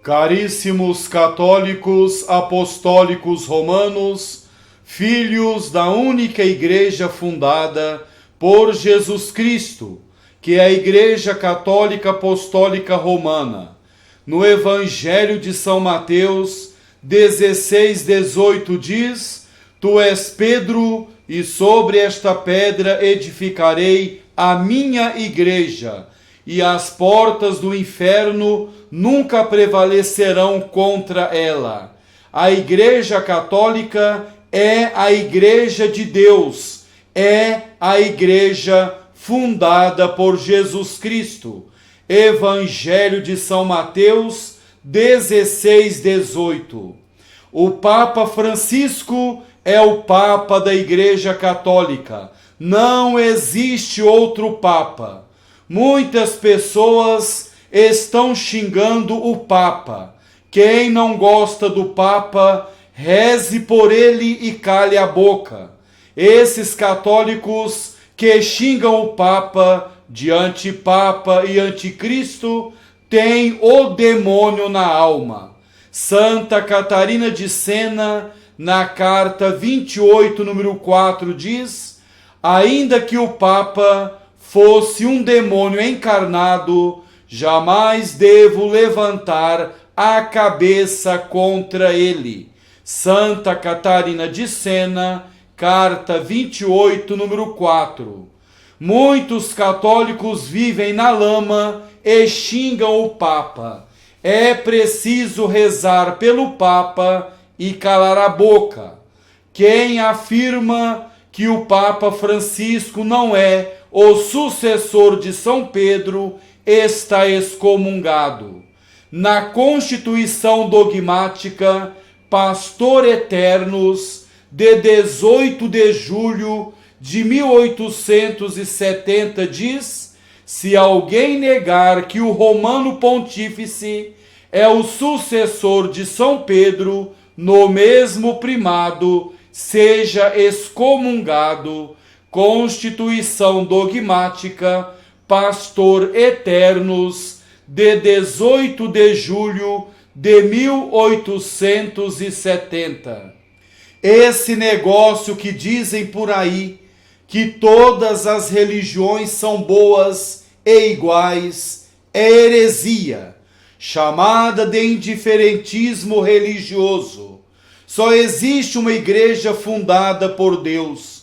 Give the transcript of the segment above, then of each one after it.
Caríssimos católicos apostólicos romanos, filhos da única igreja fundada por Jesus Cristo, que é a Igreja Católica Apostólica Romana, no Evangelho de São Mateus 16:18 diz: Tu és Pedro, e sobre esta pedra edificarei a minha igreja, e as portas do inferno nunca prevalecerão contra ela. A Igreja Católica é a Igreja de Deus, é a Igreja fundada por Jesus Cristo. Evangelho de São Mateus 16:18. O Papa Francisco é o Papa da Igreja Católica. Não existe outro Papa. Muitas pessoas estão xingando o Papa. Quem não gosta do Papa, reze por ele e cale a boca. Esses católicos que xingam o Papa de antipapa e anticristo têm o demônio na alma. Santa Catarina de Sena, na carta 28, número 4, diz: ainda que o Papa fosse um demônio encarnado, jamais devo levantar a cabeça contra ele. Santa Catarina de Sena, carta 28, número 4. Muitos católicos vivem na lama e xingam o Papa. É preciso rezar pelo Papa e calar a boca. Quem afirma que o Papa Francisco não é o sucessor de São Pedro está excomungado. Na Constituição Dogmática Pastor Eternos, de 18 de julho de 1870, diz: se alguém negar que o Romano Pontífice é o sucessor de São Pedro no mesmo primado, seja excomungado. Constituição Dogmática Pastor Eternos, de 18 de julho de 1870. Esse negócio que dizem por aí, que todas as religiões são boas e iguais, é heresia, chamada de indiferentismo religioso. Só existe uma igreja fundada por Deus,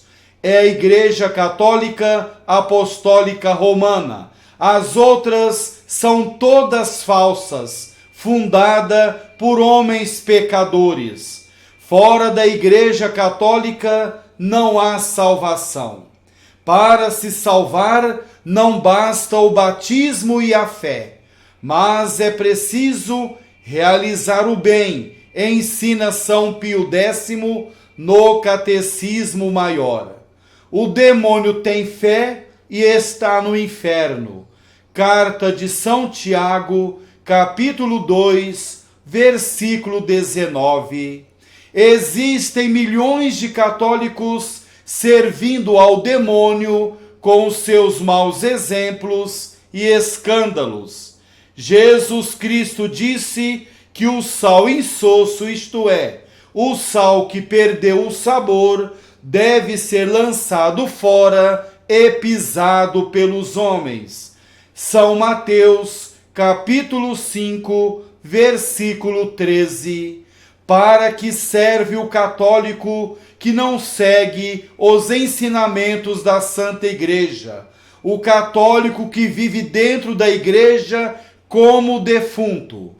é a Igreja Católica Apostólica Romana. As outras são todas falsas, fundada por homens pecadores. Fora da Igreja Católica não há salvação. Para se salvar, não basta o batismo e a fé, mas é preciso realizar o bem, ensina São Pio X no Catecismo Maior. O demônio tem fé e está no inferno. Carta de São Tiago, capítulo 2, versículo 19. Existem milhões de católicos servindo ao demônio com os seus maus exemplos e escândalos. Jesus Cristo disse que o sal insosso, isto é, o sal que perdeu o sabor, deve ser lançado fora e pisado pelos homens. São Mateus, capítulo 5, versículo 13. Para que serve o católico que não segue os ensinamentos da Santa Igreja? O católico que vive dentro da Igreja como defunto.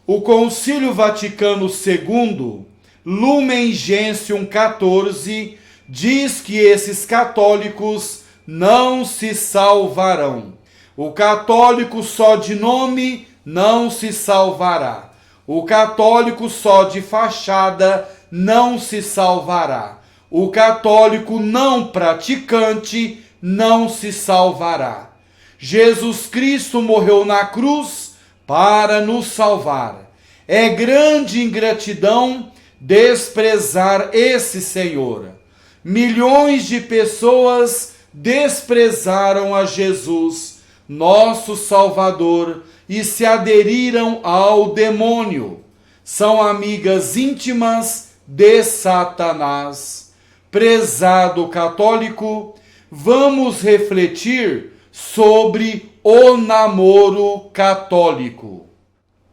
O Concílio Vaticano II, Lumen Gentium 14, diz que esses católicos não se salvarão. O católico só de nome não se salvará. O católico só de fachada não se salvará. O católico não praticante não se salvará. Jesus Cristo morreu na cruz para nos salvar. É grande ingratidão desprezar esse Senhor. Milhões de pessoas desprezaram a Jesus, nosso Salvador, e se aderiram ao demônio. São amigas íntimas de Satanás. Prezado católico, vamos refletir sobre o namoro católico.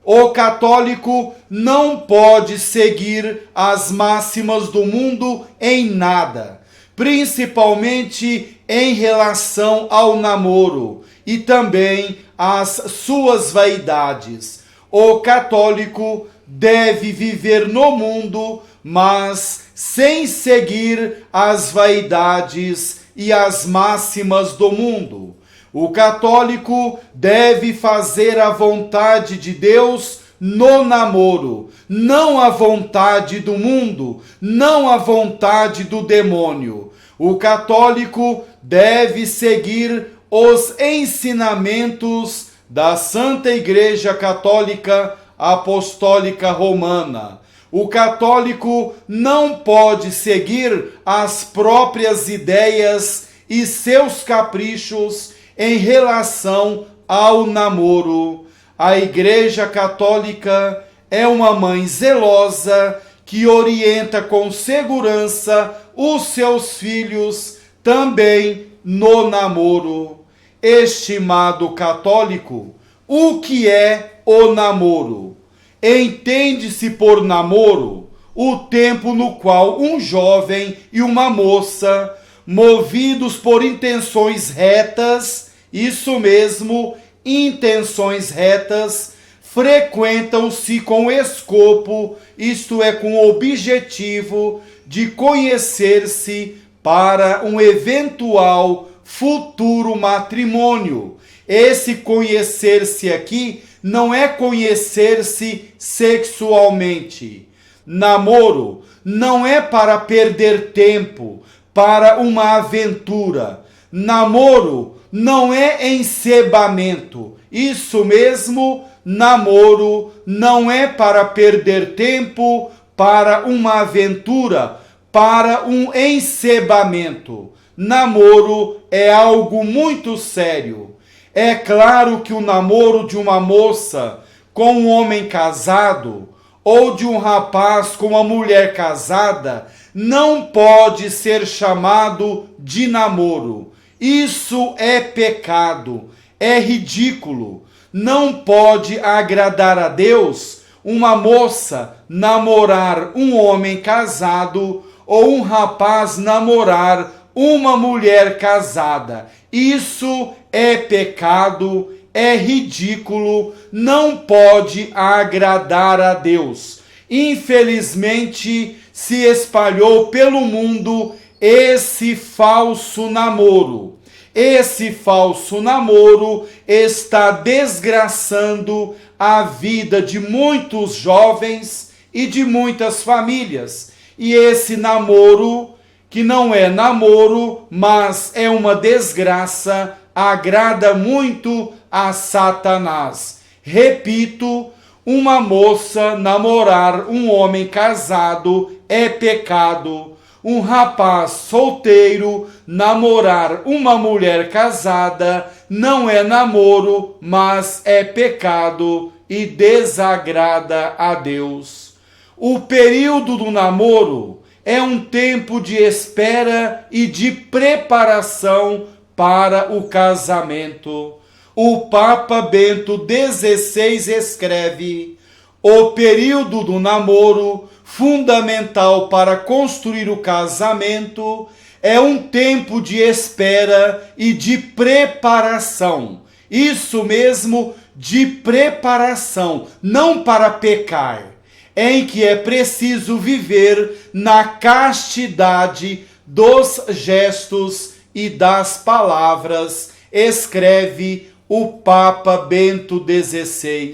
O católico não pode seguir as máximas do mundo em nada, principalmente em relação ao namoro e também às suas vaidades. O católico deve viver no mundo, mas sem seguir as vaidades e as máximas do mundo. O católico deve fazer a vontade de Deus no namoro, não a vontade do mundo, não a vontade do demônio. O católico deve seguir os ensinamentos da Santa Igreja Católica Apostólica Romana. O católico não pode seguir as próprias ideias e seus caprichos em relação ao namoro. A Igreja Católica é uma mãe zelosa que orienta com segurança os seus filhos também no namoro. Estimado católico, o que é o namoro? Entende-se por namoro o tempo no qual um jovem e uma moça, movidos por intenções retas, isso mesmo, intenções retas, frequentam-se com escopo, isto é, com o objetivo de conhecer-se para um eventual futuro matrimônio. Esse conhecer-se aqui não é conhecer-se sexualmente. Namoro não é para perder tempo, para uma aventura. Namoro não é encebamento. Isso mesmo, namoro não é para perder tempo, para uma aventura, para um encebamento. Namoro é algo muito sério. É claro que o namoro de uma moça com um homem casado ou de um rapaz com uma mulher casada não pode ser chamado de namoro. Isso é pecado, é ridículo. Não pode agradar a Deus uma moça namorar um homem casado ou um rapaz namorar uma mulher casada. Isso é pecado, é ridículo, não pode agradar a Deus. Infelizmente, se espalhou pelo mundo esse falso namoro. Esse falso namoro está desgraçando a vida de muitos jovens e de muitas famílias. E esse namoro, que não é namoro, mas é uma desgraça, agrada muito a Satanás. Repito, uma moça namorar um homem casado é pecado. Um rapaz solteiro namorar uma mulher casada não é namoro, mas é pecado e desagrada a Deus. O período do namoro é um tempo de espera e de preparação para o casamento. O Papa Bento XVI escreve: o período do namoro, fundamental para construir o casamento, é um tempo de espera e de preparação. Isso mesmo, de preparação, não para pecar, em que é preciso viver na castidade dos gestos e das palavras, escreve o Papa Bento XVI.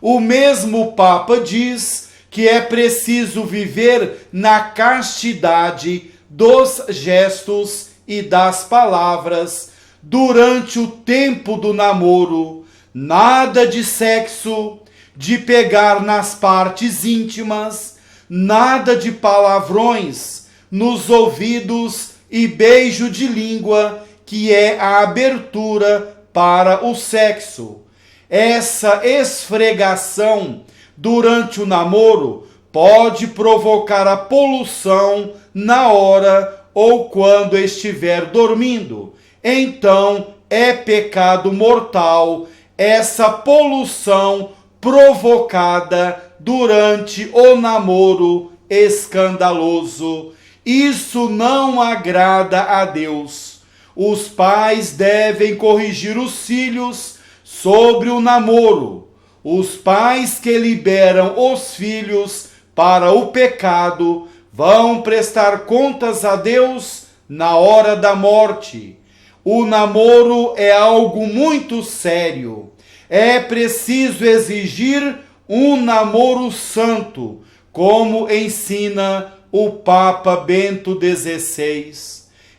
O mesmo Papa diz que é preciso viver na castidade dos gestos e das palavras durante o tempo do namoro. Nada de sexo, de pegar nas partes íntimas, nada de palavrões nos ouvidos e beijo de língua, que é a abertura para o sexo. Essa esfregação durante o namoro pode provocar a poluição na hora ou quando estiver dormindo. Então, é pecado mortal essa poluição provocada durante o namoro escandaloso. Isso não agrada a Deus. Os pais devem corrigir os filhos sobre o namoro. Os pais que liberam os filhos para o pecado vão prestar contas a Deus na hora da morte. O namoro é algo muito sério. É preciso exigir um namoro santo, como ensina o Papa Bento XVI.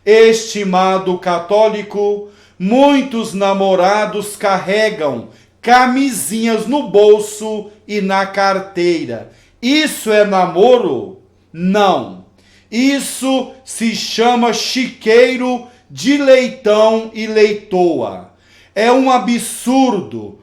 Estimado católico, muitos namorados carregam camisinhas no bolso e na carteira. Isso é namoro? Não. Isso se chama chiqueiro de leitão e leitoa. É um absurdo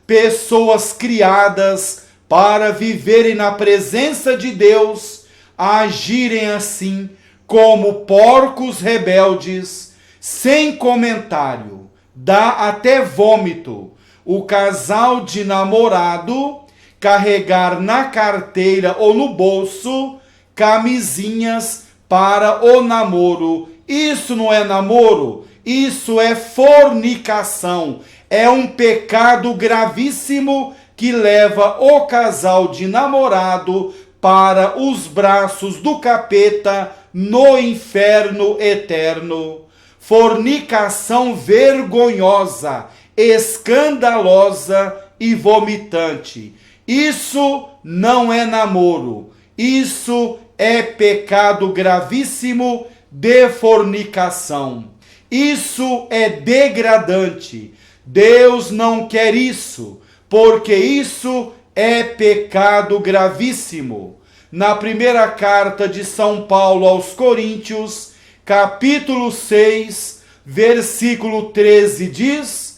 pessoas criadas para viverem na presença de Deus, agirem assim como porcos rebeldes, sem comentário. Dá até vômito o casal de namorado carregar na carteira ou no bolso camisinhas para o namoro. Isso não é namoro, isso é fornicação. É um pecado gravíssimo que leva o casal de namorado para os braços do capeta no inferno eterno. Fornicação vergonhosa, escandalosa e vomitante. Isso não é namoro, isso é pecado gravíssimo de fornicação. Isso é degradante. Deus não quer isso, porque isso é pecado gravíssimo. Na primeira carta de São Paulo aos Coríntios, capítulo 6, versículo 13 diz: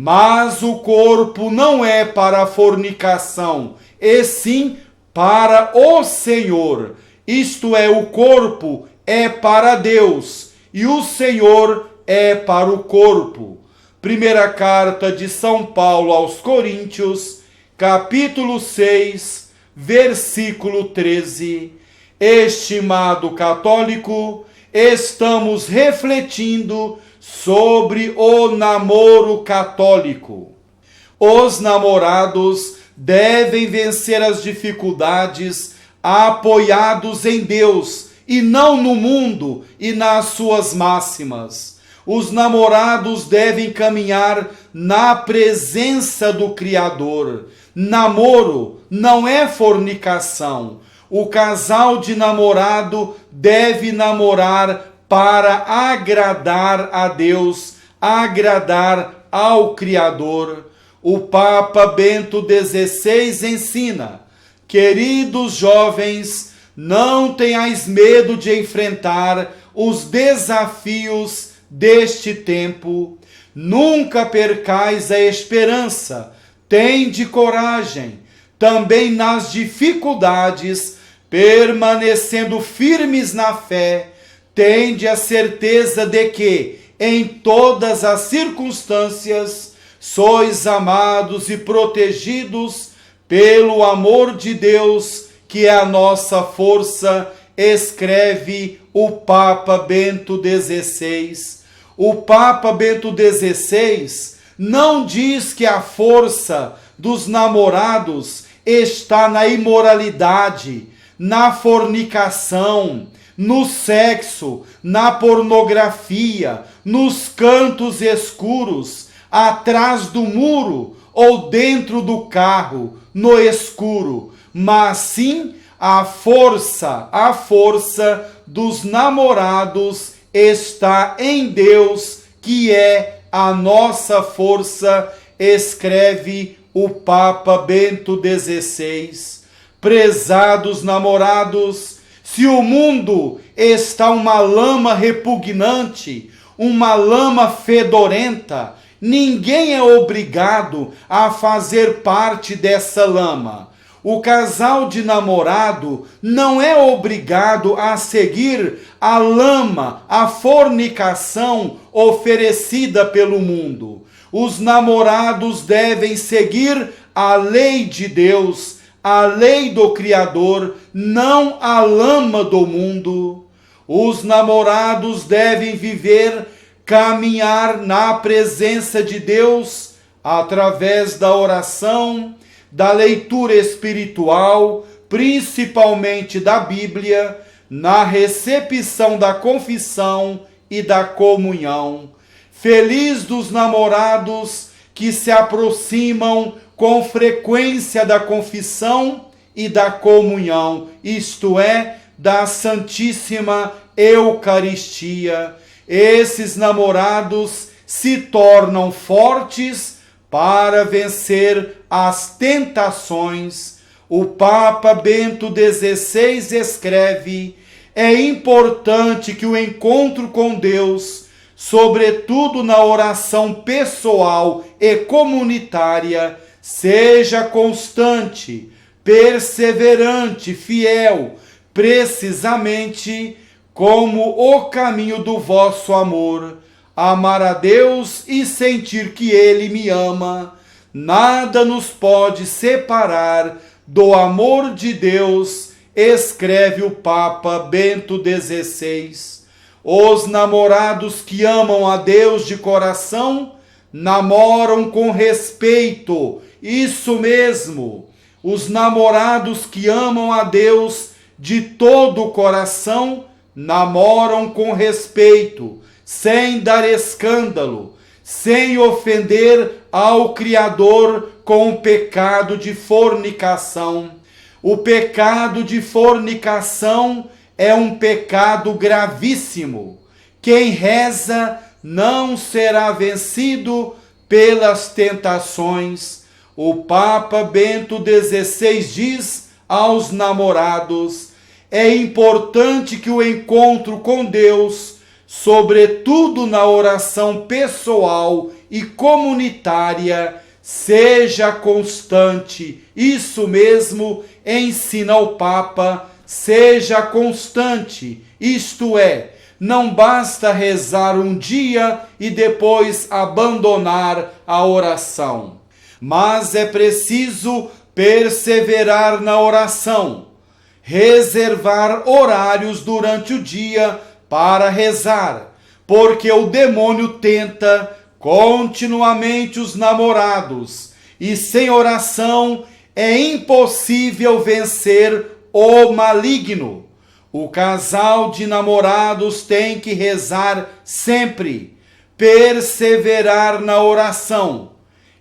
mas o corpo não é para a fornicação, e sim para o Senhor. Isto é, o corpo é para Deus e o Senhor é para o corpo. Primeira carta de São Paulo aos Coríntios, capítulo 6, versículo 13. Estimado católico, estamos refletindo sobre o namoro católico. Os namorados devem vencer as dificuldades apoiados em Deus e não no mundo e nas suas máximas. Os namorados devem caminhar na presença do Criador. Namoro não é fornicação. O casal de namorado deve namorar para agradar a Deus, agradar ao Criador. O Papa Bento XVI ensina: queridos jovens, não tenhais medo de enfrentar os desafios deste tempo. Nunca percais a esperança. Tende coragem. Também nas dificuldades, permanecendo firmes na fé, tende a certeza de que, em todas as circunstâncias, sois amados e protegidos pelo amor de Deus, que é a nossa força, escreve o Papa Bento XVI. O Papa Bento XVI não diz que a força dos namorados está na imoralidade, na fornicação, no sexo, na pornografia, nos cantos escuros, atrás do muro ou dentro do carro, no escuro, mas sim a força dos namorados está em Deus, que é a nossa força, escreve o Papa Bento XVI. Prezados namorados, se o mundo está uma lama repugnante, uma lama fedorenta, ninguém é obrigado a fazer parte dessa lama. O casal de namorado não é obrigado a seguir a lama, a fornicação oferecida pelo mundo. Os namorados devem seguir a lei de Deus, a lei do Criador, não a lama do mundo. Os namorados devem viver, caminhar na presença de Deus através da oração, da leitura espiritual, principalmente da Bíblia, na recepção da confissão e da comunhão. Feliz dos namorados que se aproximam com frequência da confissão e da comunhão, isto é, da Santíssima Eucaristia. Esses namorados se tornam fortes para vencer as tentações. O Papa Bento XVI escreve: é importante que o encontro com Deus, sobretudo na oração pessoal e comunitária, seja constante, perseverante, fiel, precisamente como o caminho do vosso amor. Amar a Deus e sentir que Ele me ama, nada nos pode separar do amor de Deus, escreve o Papa Bento XVI. Os namorados que amam a Deus de coração namoram com respeito, isso mesmo. Os namorados que amam a Deus de todo o coração namoram com respeito, sem dar escândalo, sem ofender ao Criador com o pecado de fornicação. O pecado de fornicação é um pecado gravíssimo. Quem reza não será vencido pelas tentações. O Papa Bento XVI diz aos namorados: é importante que o encontro com Deus, sobretudo na oração pessoal e comunitária, seja constante. Isso mesmo ensina o Papa, seja constante. Isto é, não basta rezar um dia e depois abandonar a oração, mas é preciso perseverar na oração, reservar horários durante o dia para rezar, porque o demônio tenta continuamente os namorados, e sem oração é impossível vencer o maligno. O casal de namorados tem que rezar sempre, perseverar na oração,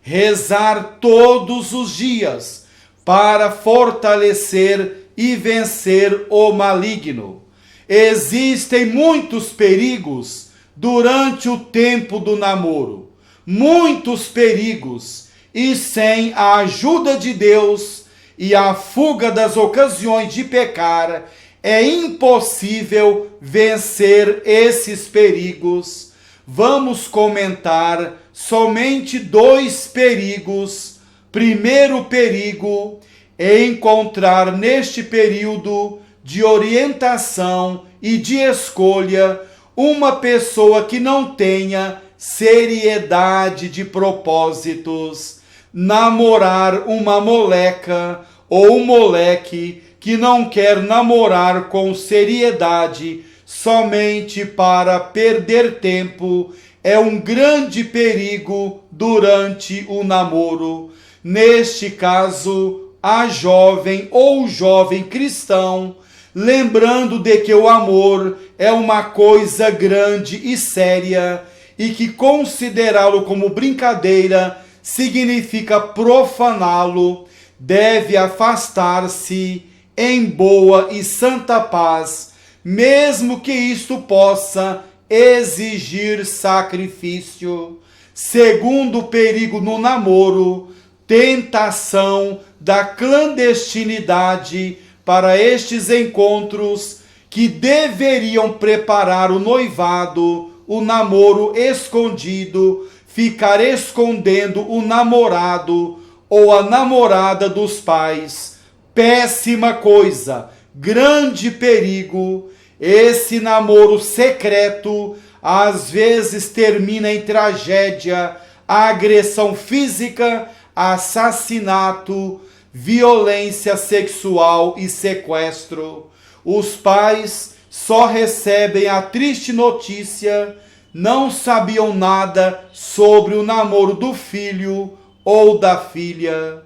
rezar todos os dias para fortalecer e vencer o maligno. Existem muitos perigos durante o tempo do namoro, muitos perigos, e sem a ajuda de Deus e a fuga das ocasiões de pecar, é impossível vencer esses perigos. Vamos comentar somente 2 perigos. Primeiro perigo é encontrar neste período de orientação e de escolha uma pessoa que não tenha seriedade de propósitos. Namorar uma moleca ou um moleque que não quer namorar com seriedade somente para perder tempo é um grande perigo durante o namoro. Neste caso, a jovem ou jovem cristão, lembrando de que o amor é uma coisa grande e séria e que considerá-lo como brincadeira significa profaná-lo, deve afastar-se em boa e santa paz, mesmo que isto possa exigir sacrifício. Segundo perigo no namoro, tentação da clandestinidade para estes encontros que deveriam preparar o noivado, o namoro escondido, ficar escondendo o namorado ou a namorada dos pais. Péssima coisa, grande perigo. Esse namoro secreto às vezes termina em tragédia, agressão física, assassinato, violência sexual e sequestro. Os pais só recebem a triste notícia, não sabiam nada sobre o namoro do filho ou da filha.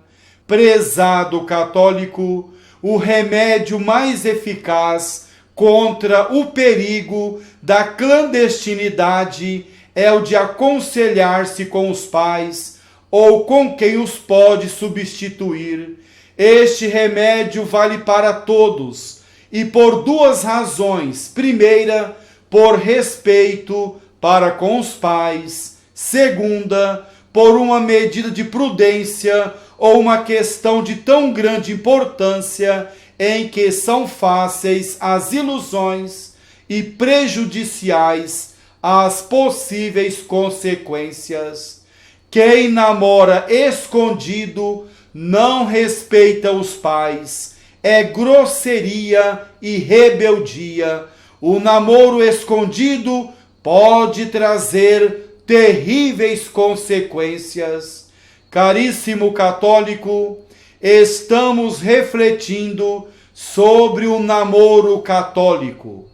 Prezado católico, o remédio mais eficaz contra o perigo da clandestinidade é o de aconselhar-se com os pais ou com quem os pode substituir. Este remédio vale para todos e por duas razões. Primeira, por respeito para com os pais. Segunda, por uma medida de prudência ou uma questão de tão grande importância em que são fáceis as ilusões e prejudiciais as possíveis consequências. Quem namora escondido não respeita os pais, é grosseria e rebeldia. O namoro escondido pode trazer terríveis consequências. Caríssimo católico, estamos refletindo sobre o namoro católico.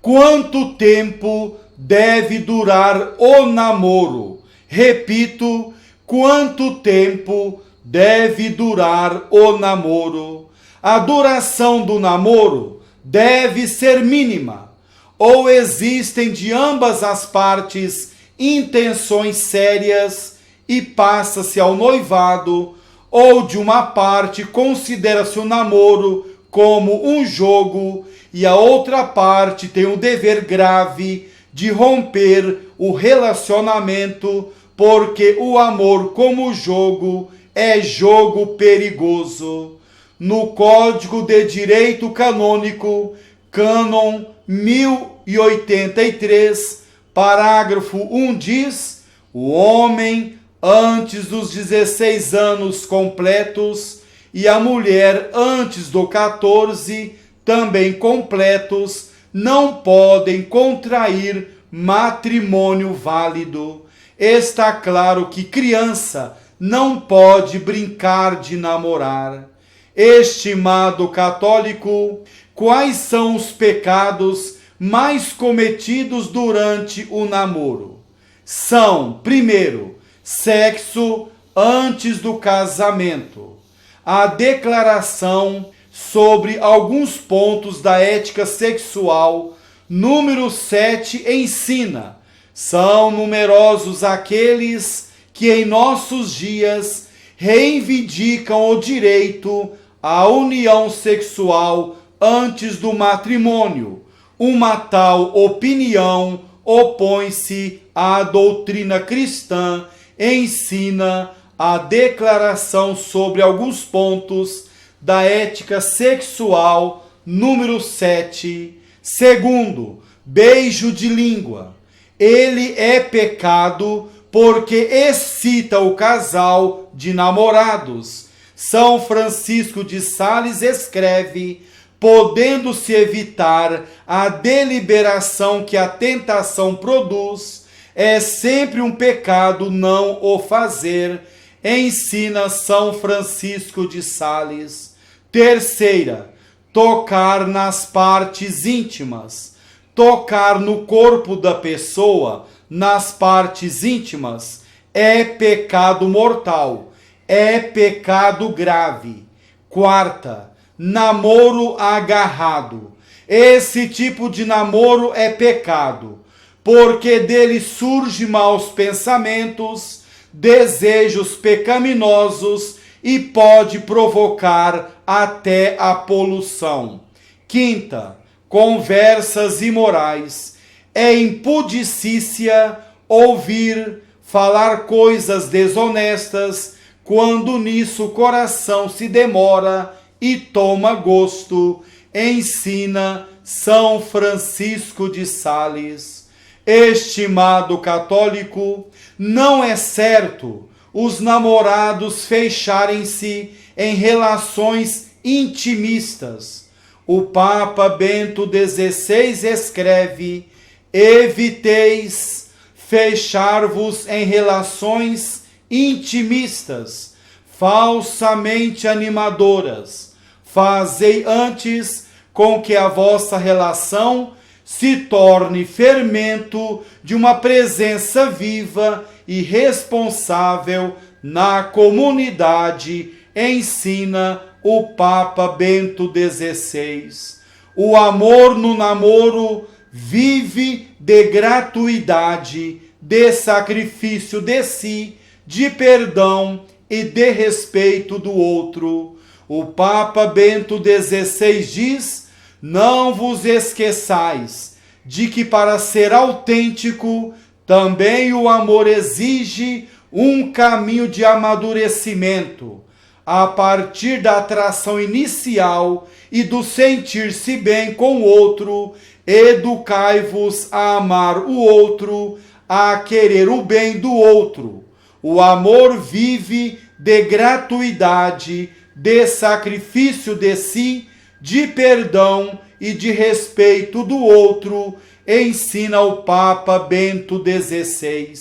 Quanto tempo deve durar o namoro? Repito, quanto tempo deve durar o namoro? A duração do namoro deve ser mínima, ou existem de ambas as partes intenções sérias e passa-se ao noivado, ou de uma parte considera-se o namoro como um jogo e a outra parte tem o dever grave de romper o relacionamento, porque o amor como jogo é jogo perigoso. No Código de Direito Canônico, Cânon 1083, parágrafo 1 diz: o homem antes dos 16 anos completos e a mulher antes do 14 também completos não podem contrair matrimônio válido. Está claro que criança não pode brincar de namorar. Estimado católico, quais são os pecados mais cometidos durante o namoro? São, primeiro, sexo antes do casamento. A declaração sobre alguns pontos da ética sexual, número 7, ensina: são numerosos aqueles que em nossos dias reivindicam o direito à união sexual antes do matrimônio. Uma tal opinião opõe-se à doutrina cristã, ensina a declaração sobre alguns pontos da ética sexual, número 7. Segundo, beijo de língua. Ele é pecado porque excita o casal de namorados. São Francisco de Sales escreve: podendo-se evitar a deliberação que a tentação produz, é sempre um pecado não o fazer, ensina São Francisco de Sales. Terceira, tocar nas partes íntimas. Tocar no corpo da pessoa, nas partes íntimas, é pecado mortal, é pecado grave. Quarta, namoro agarrado. Esse tipo de namoro é pecado, porque dele surgem maus pensamentos, desejos pecaminosos e pode provocar até a poluição. Quinta, conversas imorais. É impudicícia ouvir, falar coisas desonestas, quando nisso o coração se demora e toma gosto, ensina São Francisco de Sales. Estimado católico, não é certo os namorados fecharem-se em relações intimistas. O Papa Bento XVI escreve: eviteis fechar-vos em relações intimistas, falsamente animadoras. Fazei antes com que a vossa relação se torne fermento de uma presença viva e responsável na comunidade, ensina o Papa Bento XVI. O amor no namoro vive de gratuidade, de sacrifício de si, de perdão e de respeito do outro. O Papa Bento XVI diz: não vos esqueçais de que para ser autêntico, também o amor exige um caminho de amadurecimento. A partir da atração inicial e do sentir-se bem com o outro, educai-vos a amar o outro, a querer o bem do outro. O amor vive de gratuidade, de sacrifício de si, de perdão e de respeito do outro, ensina o Papa Bento XVI.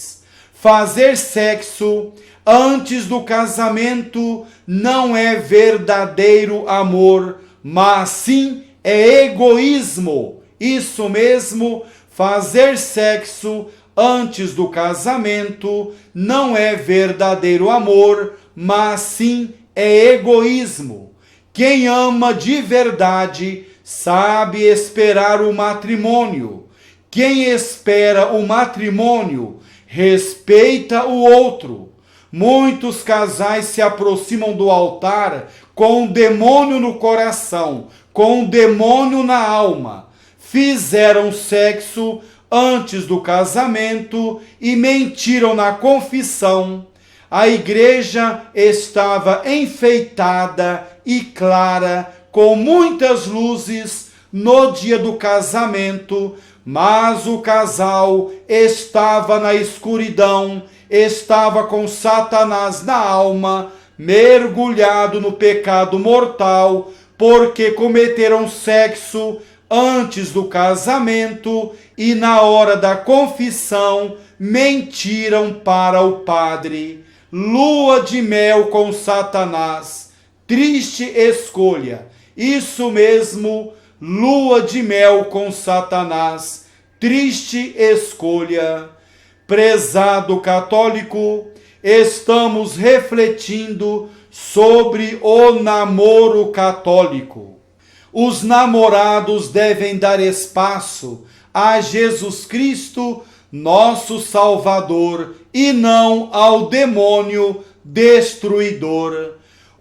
Fazer sexo antes do casamento não é verdadeiro amor, mas sim é egoísmo. Isso mesmo, fazer sexo antes do casamento não é verdadeiro amor, mas sim é egoísmo. Quem ama de verdade sabe esperar o matrimônio. Quem espera o matrimônio respeita o outro. Muitos casais se aproximam do altar com um demônio no coração, com um demônio na alma. Fizeram sexo antes do casamento e mentiram na confissão. A igreja estava enfeitada e clara, com muitas luzes no dia do casamento, mas o casal estava na escuridão, estava com Satanás na alma, mergulhado no pecado mortal, porque cometeram sexo antes do casamento e na hora da confissão mentiram para o padre. Lua de mel com Satanás, triste escolha. Isso mesmo, lua de mel com Satanás, triste escolha. Prezado católico, estamos refletindo sobre o namoro católico. Os namorados devem dar espaço a Jesus Cristo, nosso Salvador, e não ao demônio destruidor.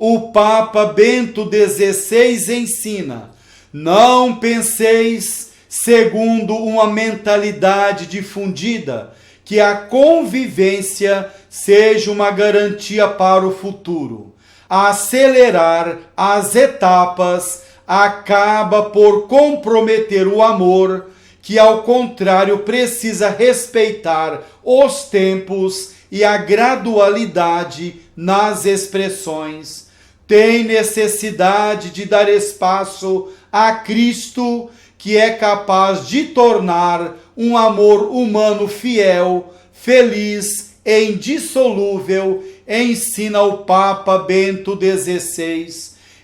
O Papa Bento XVI ensina: não penseis, segundo uma mentalidade difundida, que a convivência seja uma garantia para o futuro. Acelerar as etapas acaba por comprometer o amor, que ao contrário precisa respeitar os tempos e a gradualidade nas expressões. Tem necessidade de dar espaço a Cristo, que é capaz de tornar um amor humano fiel, feliz e indissolúvel, ensina o Papa Bento XVI.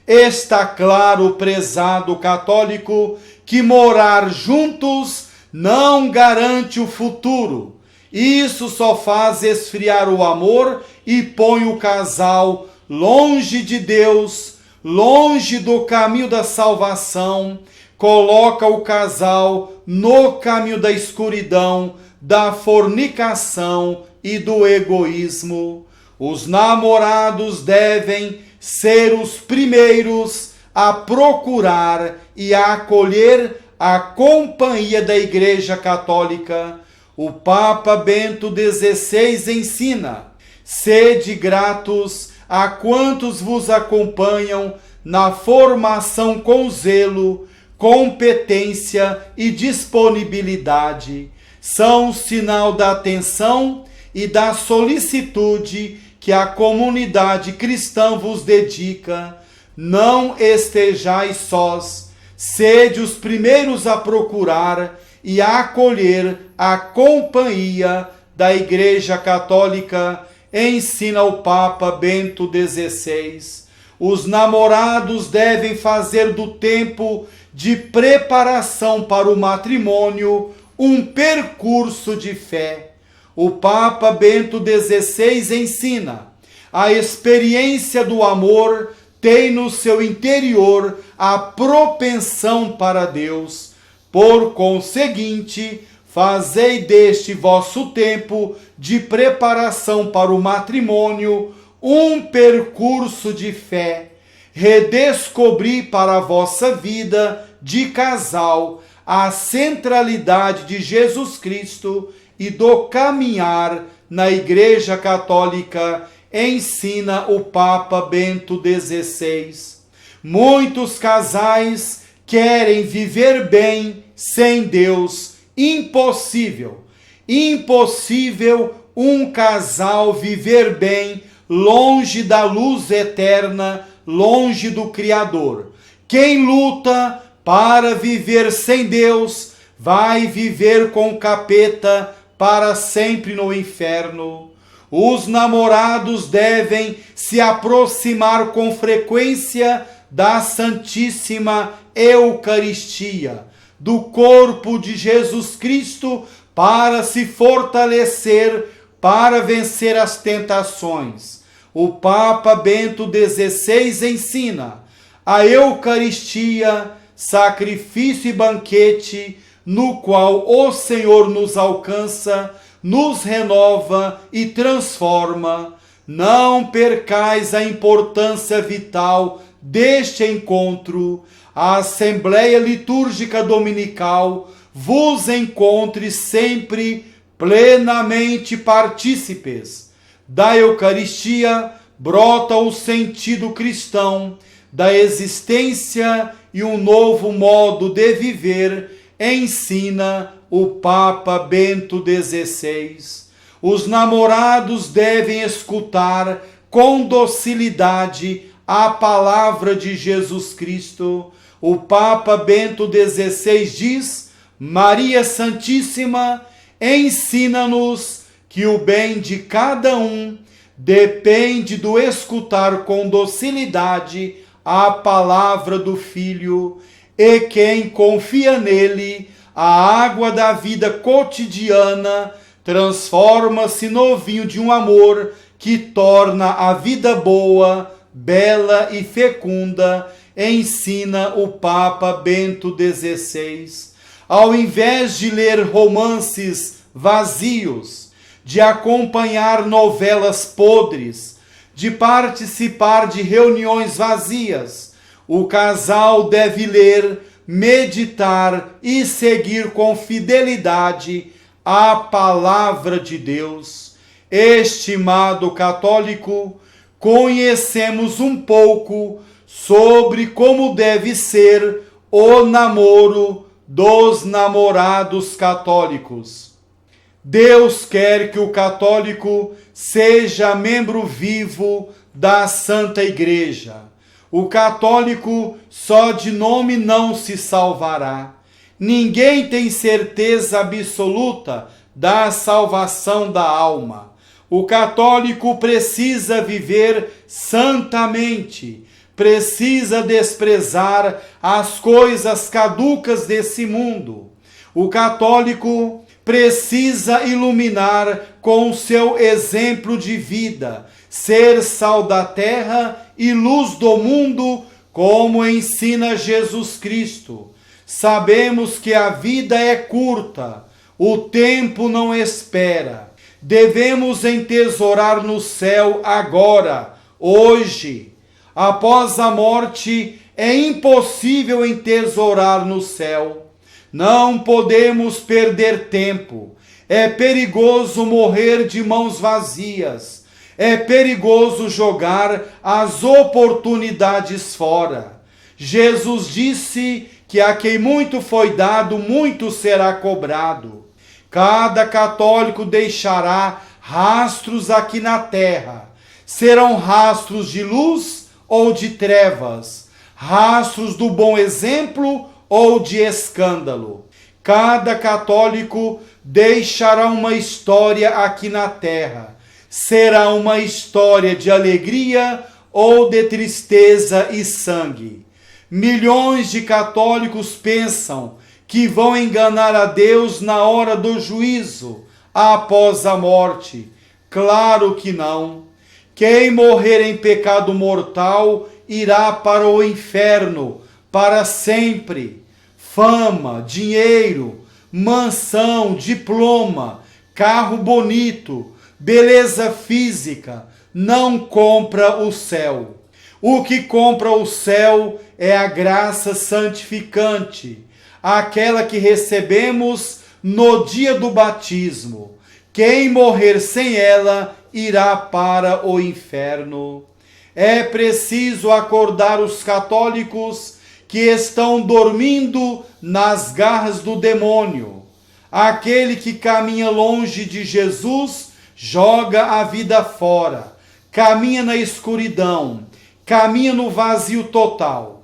Está claro, prezado católico, que morar juntos não garante o futuro. Isso só faz esfriar o amor e põe o casal longe de Deus, longe do caminho da salvação, coloca o casal no caminho da escuridão, da fornicação e do egoísmo. Os namorados devem ser os primeiros a procurar e a acolher a companhia da Igreja Católica. O Papa Bento XVI ensina: sede gratos a quantos vos acompanham na formação com zelo, competência e disponibilidade. são sinal da atenção e da solicitude que a comunidade cristã vos dedica. Não estejais sós, sede os primeiros a procurar e a acolher a companhia da Igreja Católica, ensina o Papa Bento XVI. Os namorados devem fazer do tempo de preparação para o matrimônio um percurso de fé. O Papa Bento XVI ensina: a experiência do amor tem no seu interior a propensão para Deus. Por conseguinte, fazei deste vosso tempo de preparação para o matrimônio um percurso de fé. Redescobri para a vossa vida de casal a centralidade de Jesus Cristo e do caminhar na Igreja Católica, ensina o Papa Bento XVI. Muitos casais querem viver bem sem Deus. Impossível. Impossível um casal viver bem longe da luz eterna, longe do Criador. Quem luta para viver sem Deus vai viver com o capeta para sempre no inferno. Os namorados devem se aproximar com frequência da Santíssima Eucaristia, do corpo de Jesus Cristo, para se fortalecer, para vencer as tentações. O Papa Bento XVI ensina: a Eucaristia, sacrifício e banquete, no qual o Senhor nos alcança, nos renova e transforma. Não percais a importância vital deste encontro. A Assembleia Litúrgica Dominical vos encontre sempre plenamente partícipes. Da Eucaristia brota o sentido cristão da existência e um novo modo de viver, ensina o Papa Bento XVI. Os namorados devem escutar com docilidade a palavra de Jesus Cristo. O Papa Bento XVI diz: Maria Santíssima ensina-nos que o bem de cada um depende do escutar com docilidade a palavra do Filho, e quem confia nele, a água da vida cotidiana transforma-se no vinho de um amor que torna a vida boa, bela e fecunda, ensina o Papa Bento XVI. Ao invés de ler romances vazios, de acompanhar novelas podres, de participar de reuniões vazias, o casal deve ler, meditar e seguir com fidelidade a palavra de Deus. Estimado católico, conhecemos um pouco sobre como deve ser o namoro dos namorados católicos. Deus quer que o católico seja membro vivo da Santa Igreja. O católico só de nome não se salvará. Ninguém tem certeza absoluta da salvação da alma. O católico precisa viver santamente, precisa desprezar as coisas caducas desse mundo. O católico precisa iluminar com seu exemplo de vida, ser sal da terra e luz do mundo, como ensina Jesus Cristo. Sabemos que a vida é curta, o tempo não espera. Devemos entesourar no céu agora, hoje. Após a morte, é impossível entesourar no céu. Não podemos perder tempo. É perigoso morrer de mãos vazias. É perigoso jogar as oportunidades fora. Jesus disse que a quem muito foi dado, muito será cobrado. Cada católico deixará rastros aqui na terra. Serão rastros de luz ou de trevas, rastros do bom exemplo ou de escândalo. Cada católico deixará uma história aqui na terra. Será uma história de alegria ou de tristeza e sangue. Milhões de católicos pensam que vão enganar a Deus na hora do juízo, após a morte. Claro que não. Quem morrer em pecado mortal irá para o inferno para sempre. Fama, dinheiro, mansão, diploma, carro bonito, beleza física, não compra o céu. O que compra o céu é a graça santificante, aquela que recebemos no dia do batismo. Quem morrer sem ela irá para o inferno. É preciso acordar os católicos que estão dormindo nas garras do demônio. Aquele que caminha longe de Jesus joga a vida fora, caminha na escuridão, caminha no vazio total.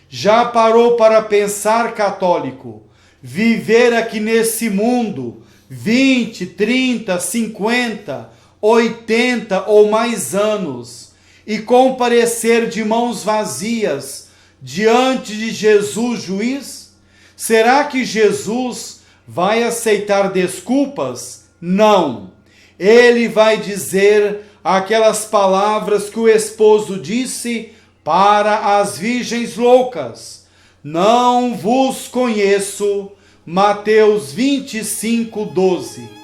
Já parou para pensar, católico, viver aqui nesse mundo 20, 30, 50, 80 ou mais anos e comparecer de mãos vazias diante de Jesus juiz? Será que Jesus vai aceitar desculpas? Não. Ele vai dizer aquelas palavras que o esposo disse para as virgens loucas: não vos conheço. Mateus 25, 12.